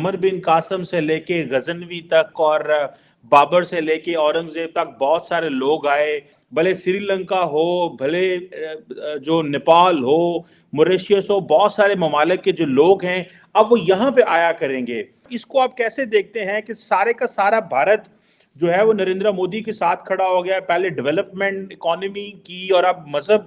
उमर बिन कासिम से लेके गजनवी तक और बाबर से लेके औरंगजेब तक बहुत सारे लोग आए। भले श्रीलंका हो, भले जो नेपाल हो, मॉरिशस हो, बहुत सारे ममालिक के जो लोग हैं अब वो यहाँ पे आया करेंगे। इसको आप कैसे देखते हैं कि सारे का सारा भारत जो है वो नरेंद्र मोदी के साथ खड़ा हो गया है? पहले डेवलपमेंट इकोनॉमी की और अब मजहब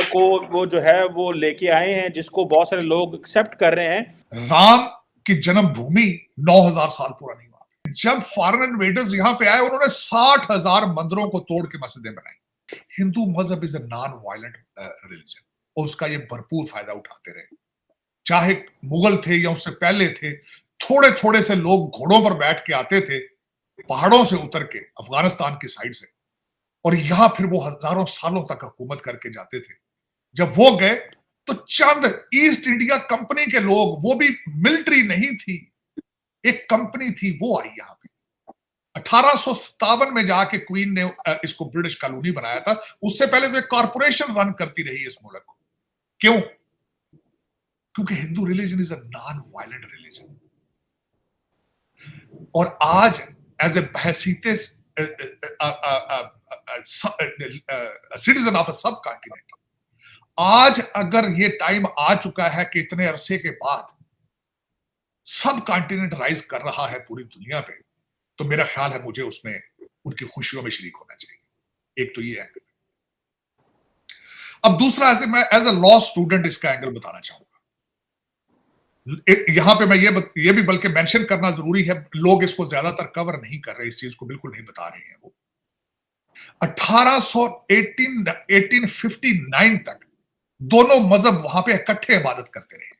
को वो जो है वो लेके आए हैं, जिसको बहुत सारे लोग एक्सेप्ट कर रहे हैं। राम की जन्मभूमि 9,000 साल पुरानी बात। जब फॉरेन इन्वेडर्स यहां पे आए उन्होंने 60,000 मंदिरों को तोड़ के मस्जिदें बनाई। हिंदू मजहब is a non violent religion और उसका ये भरपूर फायदा उठाते रहे, चाहे मुगल थे या उससे पहले थे। थोड़े थोड़े से लोग घोड़ों पर बैठ के आते थे पहाड़ों से उतर के अफगानिस्तान की साइड से, और यहां फिर वो हजारों सालों तक हुकूमत करके जाते थे। जब वो गए तो चंद ईस्ट इंडिया कंपनी के लोग, वो भी मिलिट्री नहीं थी, एक कंपनी थी, वो आई यहां पे 1857 में जाके क्वीन ने इसको ब्रिटिश कॉलोनी बनाया था। उससे पहले तो एक कॉरपोरेशन रन करती रही इस मुल्क को। क्यों? क्योंकि Hindu religion is a non violent religion. और आज एज ए बहसीते citizen of a subcontinent, आज अगर ये टाइम आ चुका है कि इतने अरसे के बाद सब कॉन्टिनेंट राइज कर रहा है पूरी दुनिया पे, तो मेरा ख्याल है मुझे उसमें उनकी खुशियों में शरीक होना चाहिए। एक तो ये है। अब दूसरा, ऐसे मैं एज अ लॉ स्टूडेंट इसका एंगल बताना चाहूंगा। यहां पे मैं ये भी बल्कि मेंशन करना जरूरी है, लोग इसको ज्यादातर कवर नहीं कर रहे, इस चीज को बिल्कुल नहीं बता रहे हैं। वो 1859 तक दोनों मजहब वहां पे इकट्ठे इबादत करते रहे।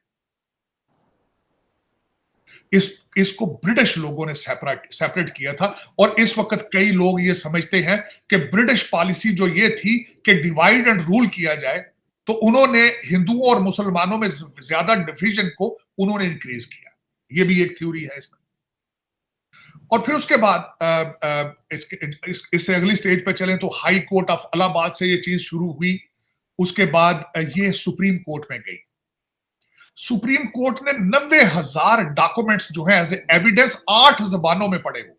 इसको ब्रिटिश लोगों ने सेपरेट किया था। और इस वक्त कई लोग ये समझते हैं कि ब्रिटिश पॉलिसी जो ये थी कि डिवाइड एंड रूल किया जाए, तो उन्होंने हिंदुओं और मुसलमानों में ज्यादा डिवीजन को उन्होंने इंक्रीज किया। ये भी एक थ्योरी है इसमें। और फिर उसके बाद इससे अगली स्टेज पे चलें तो हाई कोर्ट ऑफ इलाहाबाद से ये चीज शुरू हुई। उसके बाद ये सुप्रीम कोर्ट में गई। सुप्रीम कोर्ट ने 90,000 डॉक्यूमेंट्स जो है एज एविडेंस 8 जबानों में पढ़े हो,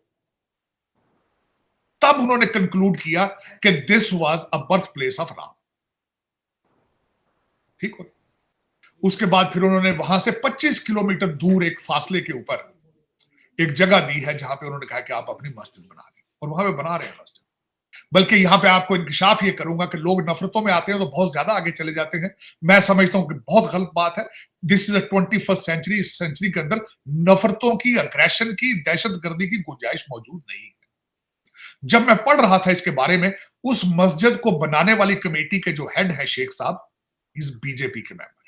तब उन्होंने कंक्लूड किया कि this was a birth place of Ram. ठीक हो? उसके बाद फिर उन्होंने वहां से 25 किलोमीटर दूर एक फासले के ऊपर एक जगह दी है जहां पे उन्होंने कहा कि आप अपनी मस्जिद बना लें, और वहां पे बना रहे हैं मस्जिद। बल्कि यहां पे आपको इंकशाफ ये करूंगा कि लोग नफरतों में आते हैं तो बहुत ज्यादा आगे चले जाते हैं। मैं समझता हूं कि बहुत गलत बात है। This is a 21st century. इस सेंचुरी के अंदर नफरतों की, अग्रेशन की, दहशतगर्दी की गुंजाइश मौजूद नहीं है। जब मैं पढ़ रहा था इसके बारे में, उस मस्जिद को बनाने वाली कमेटी के जो हेड है शेख साहब, इस बीजेपी के मेंबर है।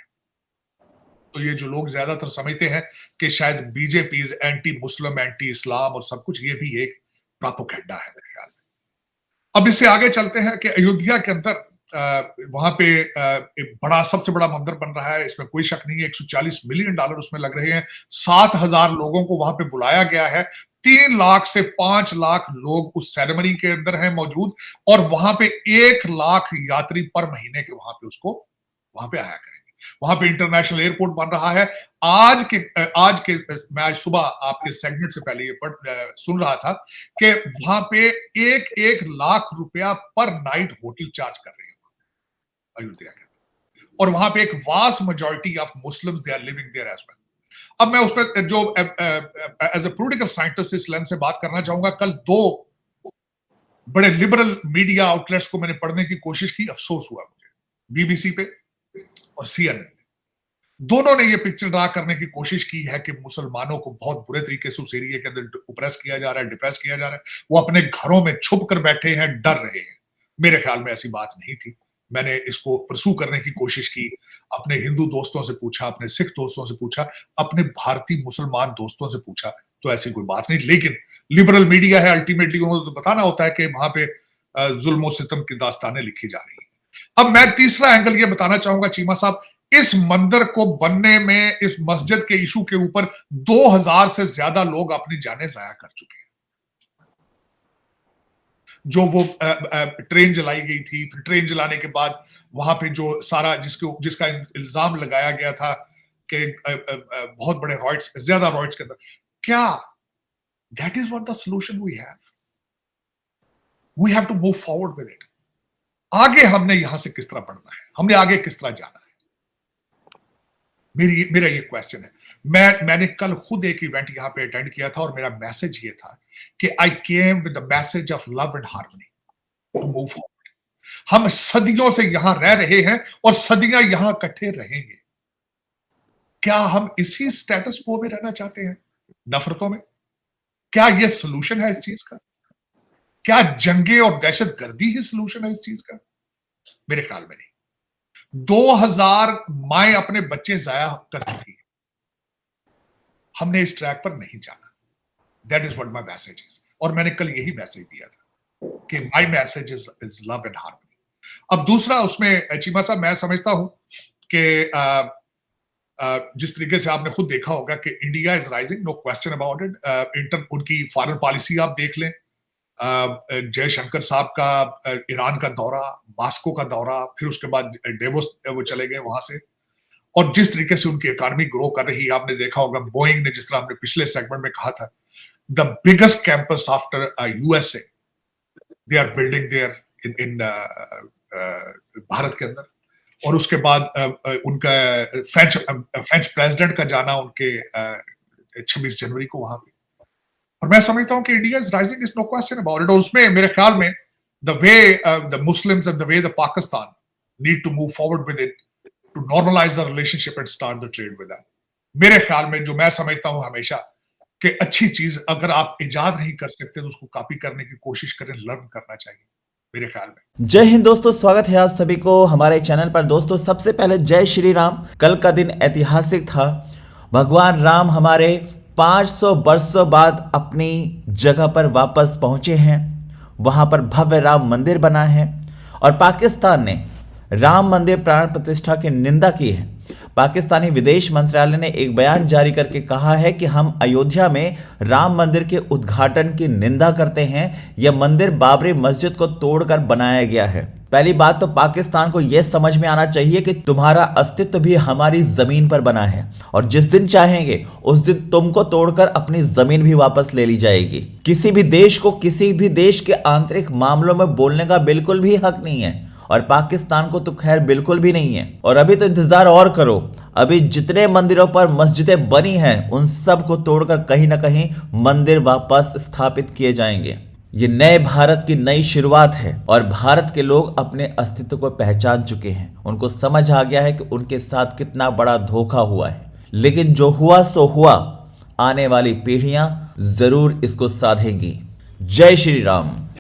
तो ये जो लोग ज्यादातर समझते हैं कि शायद BJP is anti Muslim, anti Islam और सब कुछ, ये भी एक प्रोपेगेंडा है मेरे ख्याल में। अब इससे आगे चलते हैं कि अयोध्या के अंदर वहां पे एक बड़ा, सबसे बड़ा मंदिर बन रहा है, इसमें कोई शक नहीं है। $140 मिलियन उसमें लग रहे हैं। 7,000 लोगों को वहां पे बुलाया गया है। 3 लाख से 5 लाख लोग उस सेरेमनी के अंदर हैं मौजूद, और वहां पे 1 लाख यात्री पर महीने के वहां पे उसको वहां पे आया करेंगे। वहां पे इंटरनेशनल एयरपोर्ट बन रहा है। मैं आज सुबह आपके सेगमेंट से पहले ये सुन रहा था कि वहां पे 1 लाख रुपया पर नाइट होटल चार्ज कर रहे हैं अयोध्या के। और वहां पे एक vast majority of Muslims they are living there as well. अब मैं उस पर जो एज ए पॉलिटिकल साइंटिस्ट इस लेंस से बात करना चाहूंगा। कल 2 बड़े लिबरल मीडिया आउटलेट्स को मैंने पढ़ने की कोशिश की, अफसोस हुआ मुझे, बीबीसी पे और सीएनएन। दोनों ने ये पिक्चर ड्रा करने की कोशिश की है कि मुसलमानों को बहुत बुरे तरीके से उस एरिया के अंदर ओप्रेस किया जा रहा है, डिप्रेस किया जा रहा है, वो अपने घरों में छुप कर बैठे हैं, डर रहे हैं। मेरे ख्याल में ऐसी बात नहीं थी। मैंने इसको परसू करने की कोशिश की, अपने हिंदू दोस्तों से पूछा, अपने सिख दोस्तों से पूछा, अपने भारतीय मुसलमान दोस्तों से पूछा, तो ऐसी कोई बात नहीं। लेकिन लिबरल मीडिया है, अल्टीमेटली उन्हें तो बताना होता है कि वहां पे जुल्म सितम की दास्तानें लिखी जा रही है। अब मैं तीसरा एंगल ये बताना चाहूंगा चीमा साहब, इस मंदिर को बनने में, इस मस्जिद के इशू के ऊपर 2000 से ज्यादा लोग अपनी जानें जाया कर चुके हैं। जो वो ट्रेन जलाई गई थी, फिर ट्रेन जलाने के बाद वहां पे जो सारा जिसका इल्जाम लगाया गया था के बहुत बड़े रॉयट्स, ज्यादा रॉयट्स के अंदर, क्या that is what the solution we have to move forward with it. आगे हमने यहां से किस तरह बढ़ना है, हमने आगे किस तरह जाना है, मेरा ये क्वेश्चन है। मैंने कल खुद एक इवेंट यहां पे अटेंड किया था और मेरा मैसेज ये था कि I came with the message of love and harmony to move forward. हम सदियों से यहां रह रहे हैं और सदियां यहां इकट्ठे रहेंगे। क्या हम इसी स्टेटस को में रहना चाहते हैं, नफरतों में? क्या यह सोल्यूशन है इस चीज का? क्या जंगे और दहशतगर्दी ही सोल्यूशन है इस चीज का? मेरे ख्याल में नहीं। 2000 माएं अपने बच्चे जाया कर चुकी है। हमने इस ट्रैक पर नहीं जाना। That is what my message is. और मैंने कल यही मैसेज दिया था कि my message is love and harmony. अब दूसरा उसमें चीमा साहब, मैं समझता हूं कि जिस तरीके से आपने खुद देखा होगा कि India is rising, no question about it. उनकी फॉरेन पॉलिसी आप देख लें, जयशंकर साहब का ईरान का दौरा, मास्को का दौरा, फिर उसके बाद डेवोस वो चले गए वहां से, और जिस तरीके से उनकी इकोनॉमी ग्रो कर रही है, आपने देखा होगा बोइंग ने, जिस तरह हमने पिछले सेगमेंट में कहा था, the biggest campus after USA they are building there in Bharat के अंदर। और उसके बाद उनका फ्रेंच प्रेसिडेंट का जाना उनके 26 जनवरी को वहां पे। और मैं समझता हूं कि India is rising, is no question about it. और उसमें मेरे ख्याल में the way the Muslims and the way the Pakistan need to move forward with it to normalize the relationship and start the trade with that. मेरे ख्याल में जो मैं समझता हूं हमेशा कि अच्छी चीज अगर आप इजाद नहीं कर सकते तो उसको कॉपी करने की कोशिश करें, लर्न करना चाहिए मेरे ख्याल में। जय हिंद दोस्तों, स्वागत है आप सभी को हमारे चैनल पर। दोस्तों सबसे पहले जय श्री राम। कल का दिन ऐतिहासिक था। भगवान राम हमारे 500 वर्षों बाद अपनी जगह पर वापस पहुंचे हैं। वहां पर भव्य राम मंदिर बना है और पाकिस्तान ने राम मंदिर प्राण प्रतिष्ठा की निंदा की है। पाकिस्तानी विदेश मंत्रालय ने एक बयान जारी करके कहा है कि हम अयोध्या में राम मंदिर के उद्घाटन की निंदा करते हैं। यह मंदिर बाबरी मस्जिद को तोड़कर बनाया गया है। पहली बात तो पाकिस्तान को यह समझ में आना चाहिए कि तुम्हारा अस्तित्व भी हमारी जमीन पर बना है और जिस दिन चाहेंगे उस दिन तुमको तोड़कर अपनी जमीन भी वापस ले ली जाएगी। किसी भी देश को किसी भी देश के आंतरिक मामलों में बोलने का बिल्कुल भी हक नहीं है और पाकिस्तान को तो खैर बिल्कुल भी नहीं है। और अभी तो इंतजार और करो, अभी जितने मंदिरों पर मस्जिदें बनी हैं उन सब को तोड़कर कहीं ना कहीं मंदिर वापस स्थापित किए जाएंगे। ये नए भारत की नई शुरुआत है और भारत के लोग अपने अस्तित्व को पहचान चुके हैं। उनको समझ आ गया है कि उनके साथ कितना बड़ा धोखा हुआ है, लेकिन जो हुआ सो हुआ। आने वाली पीढ़ियां जरूर इसको साधेंगी। जय श्री राम।